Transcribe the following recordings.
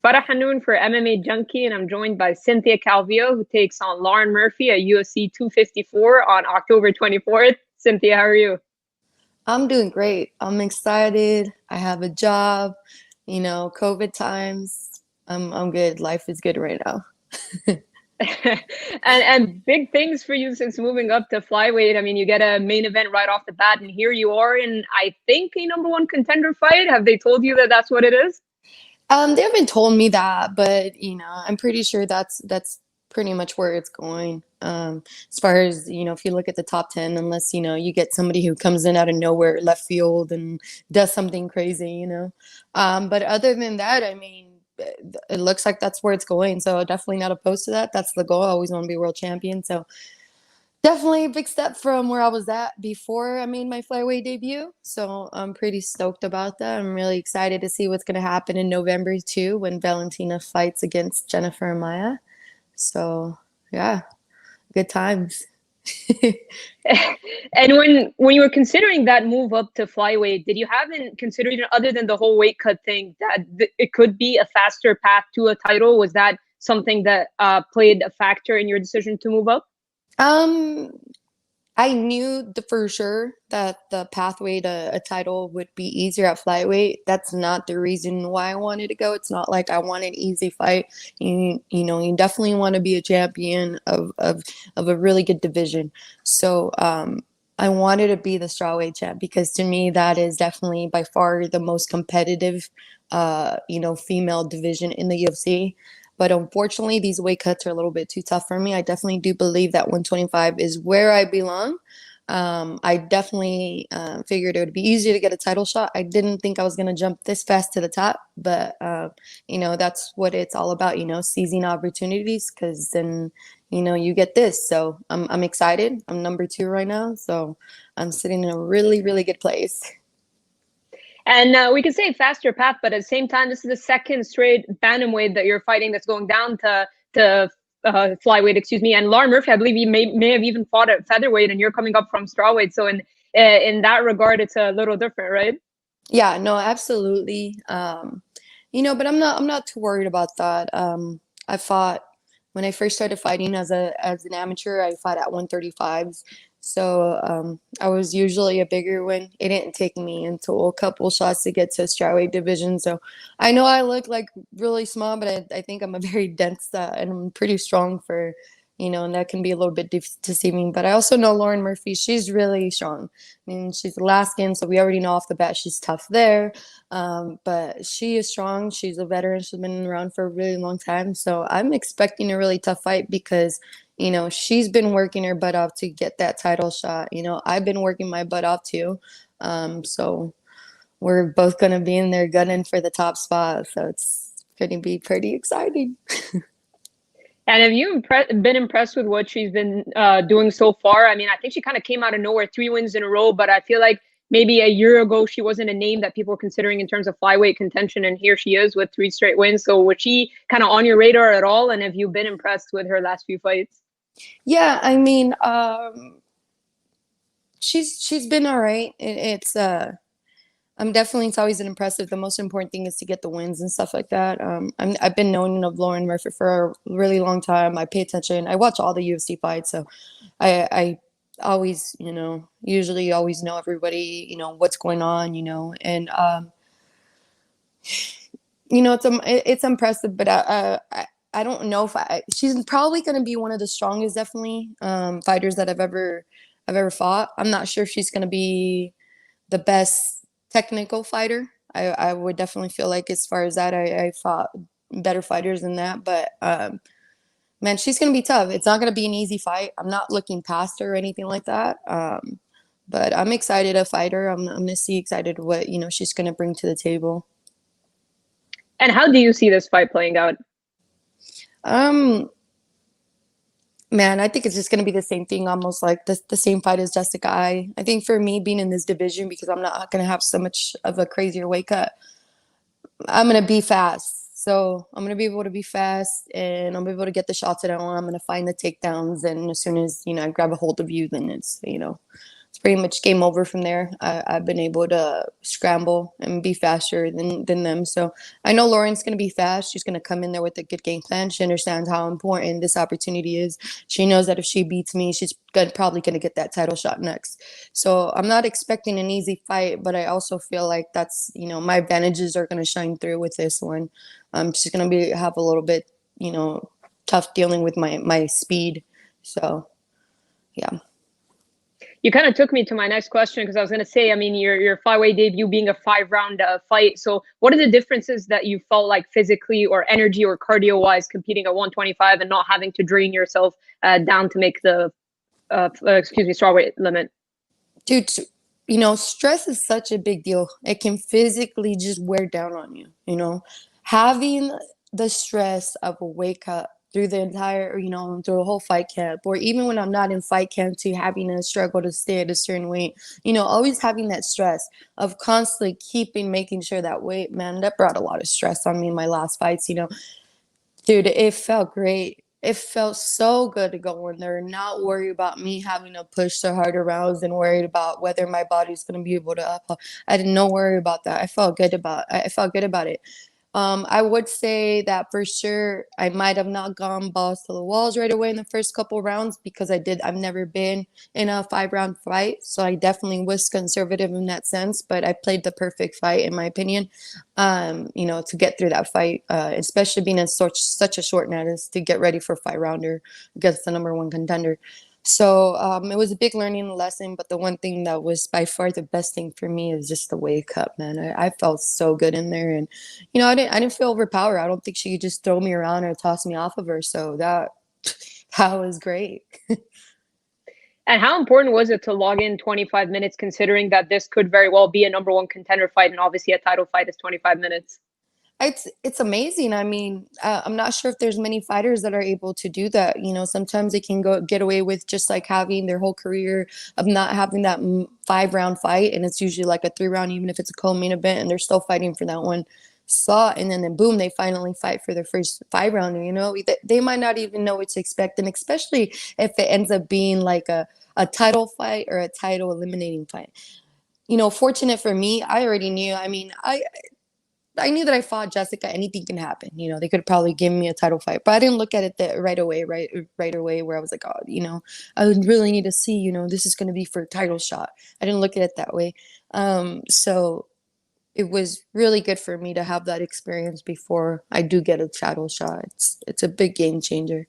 Farah Hannoun for MMA Junkie, and I'm joined by Cynthia Calvillo, who takes on Lauren Murphy at UFC 254 on October 24th. Cynthia, how are you? I'm doing great. I'm excited. I have a job, COVID times. I'm good. Life is good right now. And big things for you since moving up to flyweight. I mean, you get a main event right off the bat, and here you are in, I think, a number one contender fight. Have they told you that that's what it is? They haven't told me that, but I'm pretty sure that's pretty much where it's going. As far as, if you look at the top 10, unless, you get somebody who comes in out of nowhere, left field and does something crazy. But other than that, I mean, it looks like that's where it's going. So definitely not opposed to that. That's the goal. I always want to be world champion. So definitely a big step from where I was at before I made my flyweight debut. So I'm pretty stoked about that. I'm really excited to see what's going to happen in November too when Valentina fights against Jennifer and Maya. So yeah, good times. And when you were considering that move up to flyweight, did you haven't considered, other than the whole weight cut thing, that it could be a faster path to a title? Was that something that played a factor in your decision to move up? Um, I knew for sure that the pathway to a title would be easier at flyweight. That's not the reason why I wanted to go. It's not like I want an easy fight. You definitely want to be a champion of a really good division. So I wanted to be the strawweight champ because to me that is definitely by far the most competitive female division in the UFC. But unfortunately, these weight cuts are a little bit too tough for me. I definitely do believe that 125 is where I belong. I definitely figured it would be easier to get a title shot. I didn't think I was going to jump this fast to the top, but that's what it's all about, seizing opportunities because then, you get this. So I'm excited. I'm number 2 right now. So I'm sitting in a really, really good place. And we can say faster path, but at the same time, this is the second straight bantamweight that you're fighting that's going down to flyweight, excuse me. And Lauren Murphy, I believe you may have even fought at featherweight, and you're coming up from strawweight. So in that regard, it's a little different, right? Yeah, no, absolutely. But I'm not too worried about that. I fought when I first started fighting as an amateur, I fought at 135s. So I was usually a bigger one. It didn't take me until a couple shots to get to strawweight division. So I know I look like really small, but I think I'm a very dense and I'm pretty strong for, and that can be a little bit deceiving. But I also know Lauren Murphy, she's really strong. I mean, she's Alaskan, so we already know off the bat she's tough there. But she is strong. She's a veteran. She's been around for a really long time. So I'm expecting a really tough fight because, she's been working her butt off to get that title shot. I've been working my butt off too. So we're both going to be in there gunning for the top spot. So it's going to be pretty exciting. And have you been impressed with what she's been doing so far? I mean, I think she kind of came out of nowhere, 3 wins in a row, but I feel like maybe a year ago she wasn't a name that people were considering in terms of flyweight contention, and here she is with 3 straight wins. So was she kind of on your radar at all? And have you been impressed with her last few fights? Yeah, I mean, she's been all right. It's I'm definitely, it's always an impressive. The most important thing is to get the wins and stuff like that. I've been knowing of Lauren Murphy for a really long time. I pay attention. I watch all the UFC fights, so I always, usually always know everybody, what's going on, and it's impressive, but I don't know if she's probably going to be one of the strongest, definitely fighters that I've ever fought. I'm not sure if she's going to be the best technical fighter. I would definitely feel like as far as that, I fought better fighters than that. But man, she's gonna be tough. It's not gonna be an easy fight. I'm not looking past her or anything like that. But I'm excited to fight her. I'm gonna see excited what she's gonna bring to the table. And how do you see this fight playing out? Um, Man, I think it's just going to be the same thing, almost like the same fight as Jessica. I think for me, being in this division, because I'm not going to have so much of a crazier weight cut, I'm going to be fast. So I'm going to be able to be fast and I'm able to get the shots that I want. I'm going to find the takedowns. And as soon as, I grab a hold of you, then it's pretty pretty much game over from there. I've been able to scramble and be faster than them. So I know Lauren's going to be fast. She's going to come in there with a good game plan. She understands how important this opportunity is. She knows that if she beats me, she's probably going to get that title shot next. So I'm not expecting an easy fight, but I also feel like that's, my advantages are going to shine through with this one. She's going to have a little bit, tough dealing with my speed. So yeah. You kind of took me to my next question because I was going to say, I mean, your flyweight debut being a 5 round fight. So, what are the differences that you felt like physically or energy or cardio wise competing at 125 and not having to drain yourself down to make the strawweight limit? Dude, stress is such a big deal. It can physically just wear down on you, having the stress of a wake up through the entire, through a whole fight camp, or even when I'm not in fight camp, to having to struggle to stay at a certain weight, always having that stress of constantly making sure that weight, man, that brought a lot of stress on me in my last fights, dude, it felt great. It felt so good to go in there and not worry about me having to push the harder rounds and worried about whether my body's going to be able to up. I didn't no worry about that. I felt good about it. I would say that for sure I might have not gone balls to the walls right away in the first couple rounds because I've never been in a 5 round fight. So I definitely was conservative in that sense, but I played the perfect fight in my opinion, to get through that fight, especially being in such a short notice to get ready for a 5 rounder against the number one contender. So it was a big learning lesson, but the one thing that was by far the best thing for me is just the wake up, man. I felt so good in there, and I didn't feel overpowered. I don't think she could just throw me around or toss me off of her. So that that was great. And how important was it to log in 25 minutes, considering that this could very well be a number one contender fight, and obviously a title fight is 25 minutes? It's amazing. I mean, I'm not sure if there's many fighters that are able to do that. Sometimes they can get away with just like having their whole career of not having that 5 round fight, and it's usually like a 3 round, even if it's a co-main event, and they're still fighting for that one slot, and then boom, they finally fight for their first 5 rounder. They might not even know what to expect, and especially if it ends up being like a title fight or a title eliminating fight. Fortunate for me, I already knew. I mean, I knew that I fought Jessica, anything can happen. They could probably give me a title fight, but I didn't look at it that right away, right away, where I was like, oh, I would really need to see, this is going to be for a title shot. I didn't look at it that way. So it was really good for me to have that experience before I do get a title shot. It's a big game changer.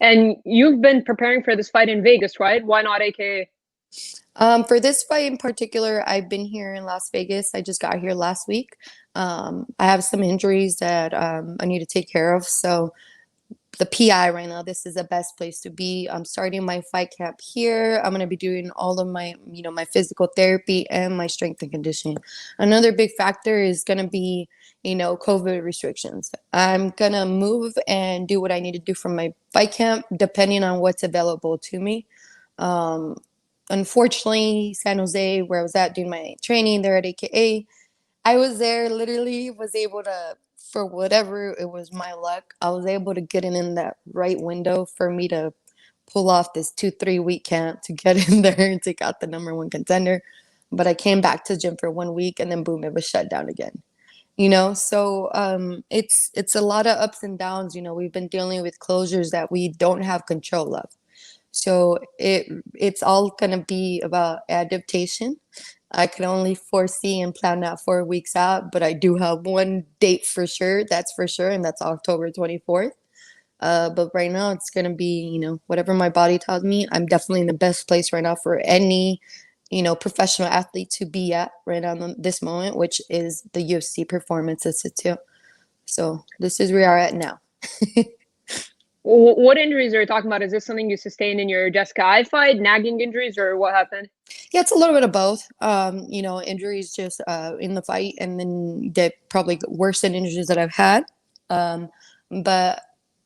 And you've been preparing for this fight in Vegas, right? Why not AKA? For this fight in particular, I've been here in Las Vegas. I just got here last week. I have some injuries that I need to take care of. So the PI right now, this is the best place to be. I'm starting my fight camp here. I'm going to be doing all of my, my physical therapy and my strength and conditioning. Another big factor is going to be, COVID restrictions. I'm going to move and do what I need to do from my fight camp, depending on what's available to me. Unfortunately, San Jose, where I was at doing my training there at AKA, I was there, literally was able to, for whatever, it was my luck, I was able to get in that right window for me to pull off this 2-3 week camp to get in there and take out the number one contender. But I came back to the gym for 1 week and then boom, it was shut down again. So it's a lot of ups and downs. We've been dealing with closures that we don't have control of. So it's all going to be about adaptation. I can only foresee and plan that 4 weeks out, but I do have one date for sure. That's for sure, and that's October 24th. But right now, it's going to be, whatever my body tells me. I'm definitely in the best place right now for any, professional athlete to be at right now in this moment, which is the UFC Performance Institute. So this is where we are at now. What injuries are you talking about? Is this something you sustained in your Jessica I fight, nagging injuries, or what happened? Yeah, it's a little bit of both. Injuries just in the fight, and then they probably worse than injuries that I've had. But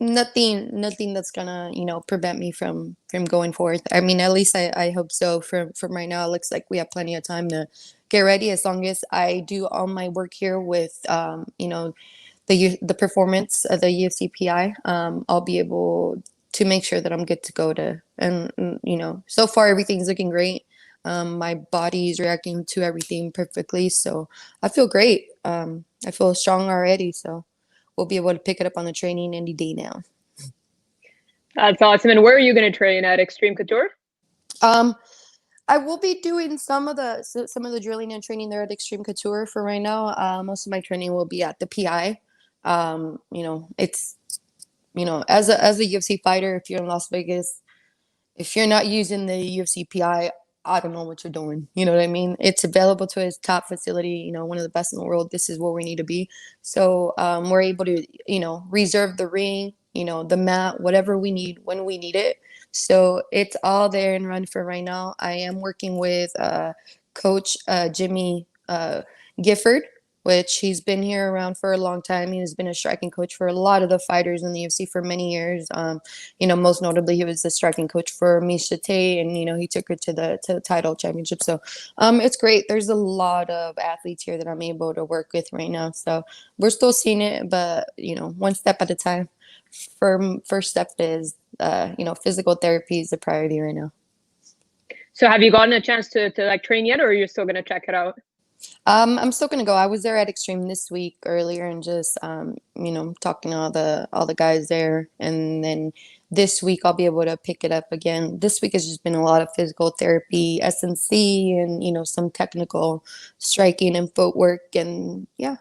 nothing that's gonna prevent me from going forth. I mean, at least I hope so. From right now, it looks like we have plenty of time to get ready. As long as I do all my work here with the performance of the UFCPI, I'll be able to make sure that I'm good to go to. And you know, so far everything's looking great. My body is reacting to everything perfectly, so I feel great. I feel strong already, so we'll be able to pick it up on the training any day now. That's awesome. And where are you going to train at Extreme Couture? Um, I will be doing some of the drilling and training there at Extreme Couture for right now. Most of my training will be at the PI. You know, it's you know, as a UFC fighter, if you're in Las Vegas, if you're not using the UFC I don't know what you're doing. You know what I mean? It's available to us, top facility, you know, one of the best in the world. This is where we need to be. So we're able to, you know, reserve the ring, you know, the mat, whatever we need when we need it. So it's all there and run for right now. I am working with Coach Jimmy Gifford, which he's been here around for a long time. He's been a striking coach for a lot of the fighters in the UFC for many years. You know, most notably, he was the striking coach for Misha Tate, and you know, he took her to the title championship. So, it's great. There's a lot of athletes here that I'm able to work with right now. So we're still seeing it, but you know, one step at a time. First step is, you know, physical therapy is the priority right now. So have you gotten a chance to like train yet, or are you still going to check it out? I'm still gonna go. I was there at Extreme this week earlier and just you know, talking to all the guys there. And then this week I'll be able to pick it up again. This week has just been a lot of physical therapy, SNC, and you know, some technical striking and footwork and yeah.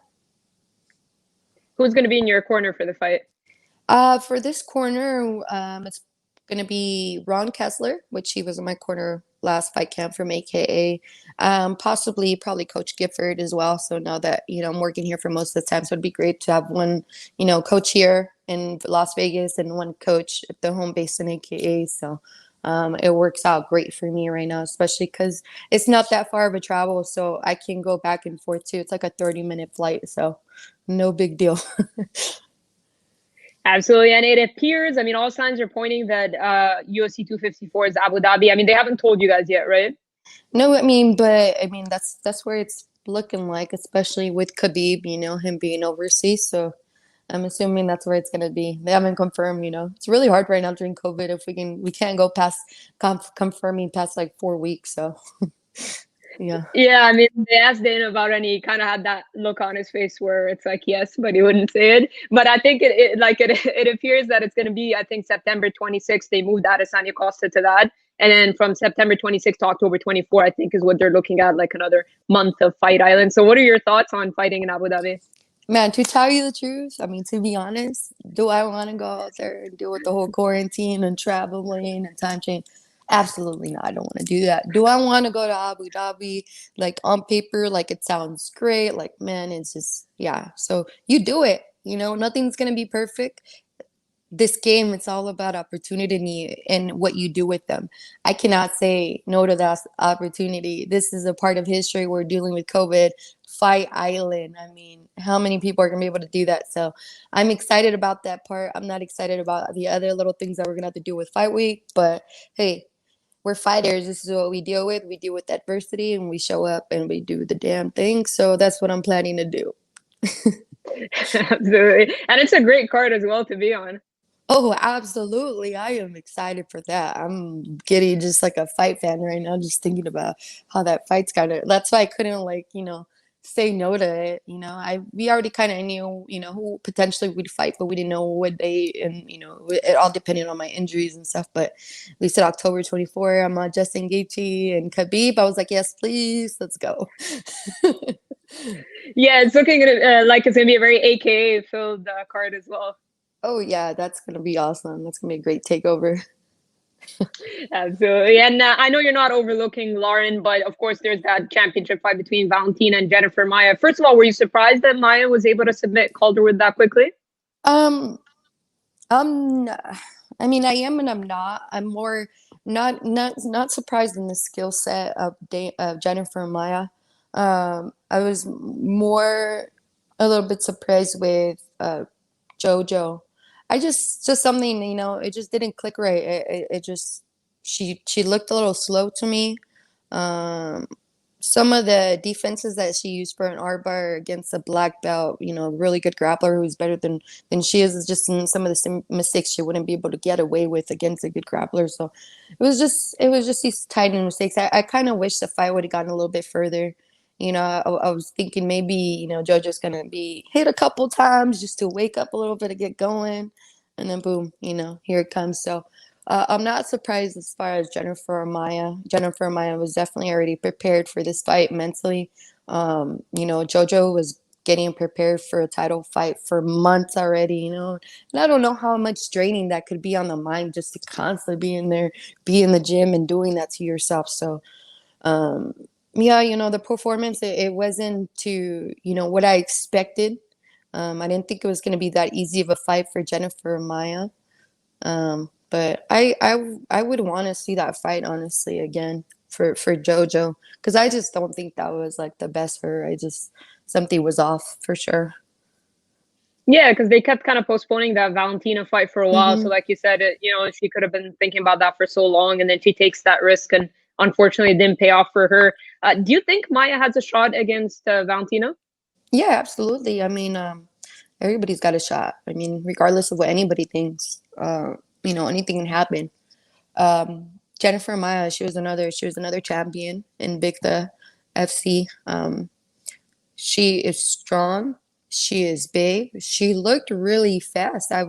Who's going to be in your corner for the fight? For this corner, it's gonna be Ron Kessler, which he was in my corner last fight camp from AKA. Possibly, probably Coach Gifford as well. So now that you know I'm working here for most of the time, so it'd be great to have one, you know, coach here in Las Vegas and one coach at the home base in AKA. So it works out great for me right now, especially because it's not that far of a travel, so I can go back and forth too. It's like a 30-minute flight, so no big deal. Absolutely. And it appears, I mean, all signs are pointing that UFC 254 is Abu Dhabi. I mean, they haven't told you guys yet, right? No, I mean, but I mean that's where it's looking like, especially with Khabib, you know, him being overseas. So I'm assuming that's where it's gonna be. They haven't confirmed, you know. It's really hard right now during COVID if we can't go past confirming past like 4 weeks. So yeah. Yeah, I mean, they asked Dana about it, and he kind of had that look on his face where it's like yes, but he wouldn't say it. But I think it appears that it's going to be, I think, September 26th. They moved Adesanya Costa to that, and then from September 26th to October 24th, I think is what they're looking at, like another month of Fight Island. So, what are your thoughts on fighting in Abu Dhabi? Man, to tell you the truth, I mean, to be honest, do I want to go out there and deal with the whole quarantine and traveling and time change? Absolutely not. I don't want to do that. Do I want to go to Abu Dhabi? Like on paper, like it sounds great. Like, man, it's just, yeah. So you do it. You know, nothing's going to be perfect. This game, it's all about opportunity and what you do with them. I cannot say no to that opportunity. This is a part of history. We're dealing with COVID. Fight Island. I mean, how many people are going to be able to do that? So I'm excited about that part. I'm not excited about the other little things that we're going to have to do with Fight Week. But hey, we're fighters. This is what we deal with. We deal with adversity and we show up and we do the damn thing. So that's what I'm planning to do. Absolutely, and it's a great card as well to be on. Oh, absolutely. I am excited for that. I'm getting just like a fight fan right now, just thinking about how that fight's gonna. That's why I couldn't like, you know, say no to it. You know, we already kind of knew, you know, who potentially would fight, but we didn't know what day, and you know, it all depended on my injuries and stuff. But we said October 24. I'm on Justin Gaethje and Khabib. I was like, yes, please, let's go. Yeah, it's looking like it's going to be a very AKA filled card as well. Oh yeah, that's gonna be awesome. That's gonna be a great takeover. Absolutely. And I know you're not overlooking Lauren, but of course, there's that championship fight between Valentina and Jennifer Maia. First of all, were you surprised that Maia was able to submit Calderwood that quickly? Um, I'm I mean, I am and I'm not. I'm more not surprised in the skill set of Jennifer and Maya. I was more a little bit surprised with JoJo. I just something, you know, it just didn't click right. It just she looked a little slow to me. Um, some of the defenses that she used for an armbar against a black belt, really good grappler who's better than she is just in some of the mistakes she wouldn't be able to get away with against a good grappler. So it was just these tiny mistakes. I kind of wish the fight would have gotten a little bit further. I was thinking maybe, JoJo's gonna be hit a couple times just to wake up a little bit to get going, and then boom, here it comes. So I'm not surprised as far as Jennifer Amaya. Jennifer Amaya was definitely already prepared for this fight mentally. JoJo was getting prepared for a title fight for months already, and I don't know how much draining that could be on the mind just to constantly be in there, be in the gym and doing that to yourself. So, um, yeah, the performance, it wasn't to, what I expected. I didn't think it was going to be that easy of a fight for Jennifer Amaya. But I would want to see that fight honestly again for JoJo because I just don't think that was like the best for her. I just something was off for sure. Yeah, because they kept kind of postponing that Valentina fight for a while. So, Hmm. like you said, she could have been thinking about that for so long, and then she takes that risk, and unfortunately, it didn't pay off for her. Do you think Maya has a shot against Valentina? Yeah, absolutely. I mean, everybody's got a shot. I mean, regardless of what anybody thinks, anything can happen. Jennifer Maya, she was another champion in Big the FC. She is strong. She is big. She looked really fast. That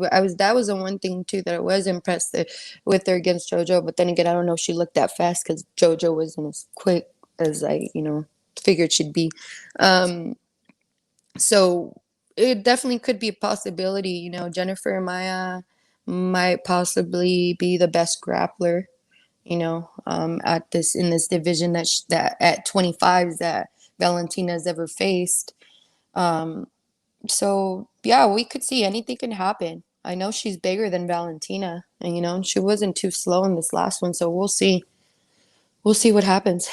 was the one thing too that I was impressed with her against JoJo. But then again, I don't know if she looked that fast because JoJo wasn't as quick as I, figured she'd be. Um, so it definitely could be a possibility. Jennifer Maya might possibly be the best grappler. At this in this division that at 25 that Valentina's ever faced. Um, so yeah, we could see anything can happen. I know she's bigger than Valentina, and she wasn't too slow in this last one, so we'll see. We'll see what happens.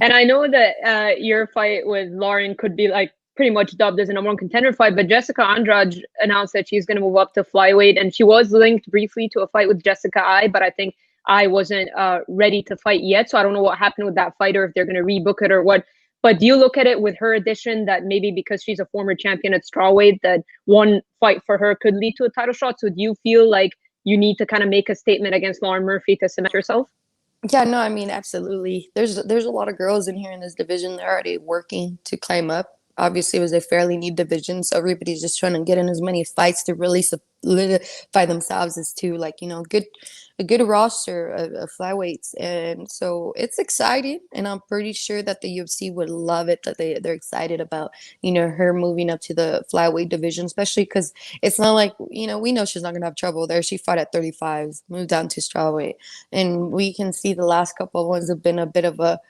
And I know that your fight with Lauren could be like pretty much dubbed as a number one contender fight, but Jessica Andrade announced that she's going to move up to flyweight, and she was linked briefly to a fight with Jessica I, but I think I wasn't ready to fight yet, so I don't know what happened with that fight or if they're going to rebook it or what. But do you look at it with her addition that maybe because she's a former champion at strawweight, that one fight for her could lead to a title shot? So do you feel like you need to kind of make a statement against Lauren Murphy to cement yourself? Yeah, no, I mean, absolutely. There's a lot of girls in here in this division. They're already working to climb up. Obviously, it was a fairly new division, so everybody's just trying to get in as many fights to really solidify themselves as to like a good roster of flyweights, and so it's exciting. And I'm pretty sure that the UFC would love it that they're excited about her moving up to the flyweight division, especially because it's not like we know she's not gonna have trouble there. She fought at 35, moved down to strawweight, and we can see the last couple of ones have been a bit of a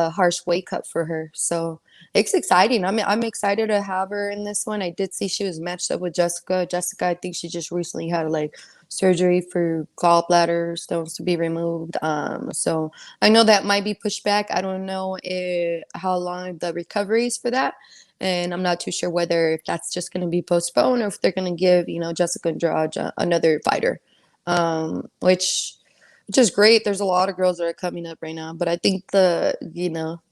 harsh weight cut for her. So it's exciting. I'm excited to have her in this one. I did see she was matched up with Jessica. Jessica, I think she just recently had like surgery for gallbladder stones to be removed. So I know that might be pushed back. I don't know how long the recovery is for that. And I'm not too sure whether if that's just going to be postponed or if they're going to give, Jessica Andrade another fighter, which is great. There's a lot of girls that are coming up right now, but I think the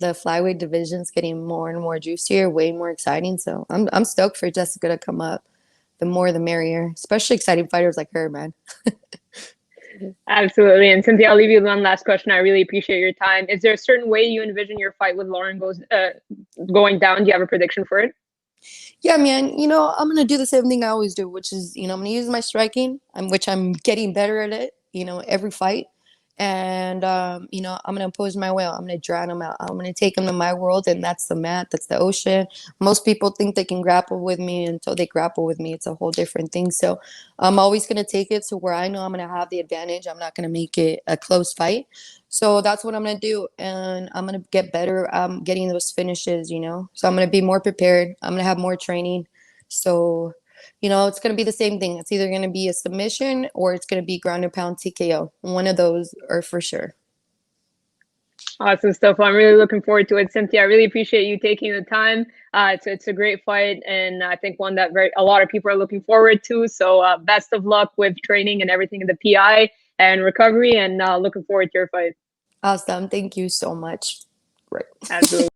flyweight division is getting more and more juicier, way more exciting. So I'm stoked for Jessica to come up. The more, the merrier. Especially exciting fighters like her, man. Absolutely. And Cynthia, I'll leave you with one last question. I really appreciate your time. Is there a certain way you envision your fight with Lauren goes going down? Do you have a prediction for it? Yeah, man. I'm gonna do the same thing I always do, which is, I'm gonna use my striking, which I'm getting better at it, every fight. And I'm gonna impose my will. I'm gonna drown them out. I'm gonna take them to my world, and that's the mat, that's the ocean. Most people think they can grapple with me until they grapple with me. It's a whole different thing. So I'm always gonna take it to where I know I'm gonna have the advantage. I'm not gonna make it a close fight. So that's what I'm gonna do, and I'm gonna get better. Getting those finishes. So I'm gonna be more prepared. I'm gonna have more training. So, it's gonna be the same thing. It's either gonna be a submission or it's gonna be ground and pound TKO. One of those are for sure. Awesome stuff. Well, I'm really looking forward to it, Cynthia. I really appreciate you taking the time. It's a great fight, and I think one that a lot of people are looking forward to. So best of luck with training and everything in the PI and recovery, and looking forward to your fight. Awesome. Thank you so much. Right. Absolutely.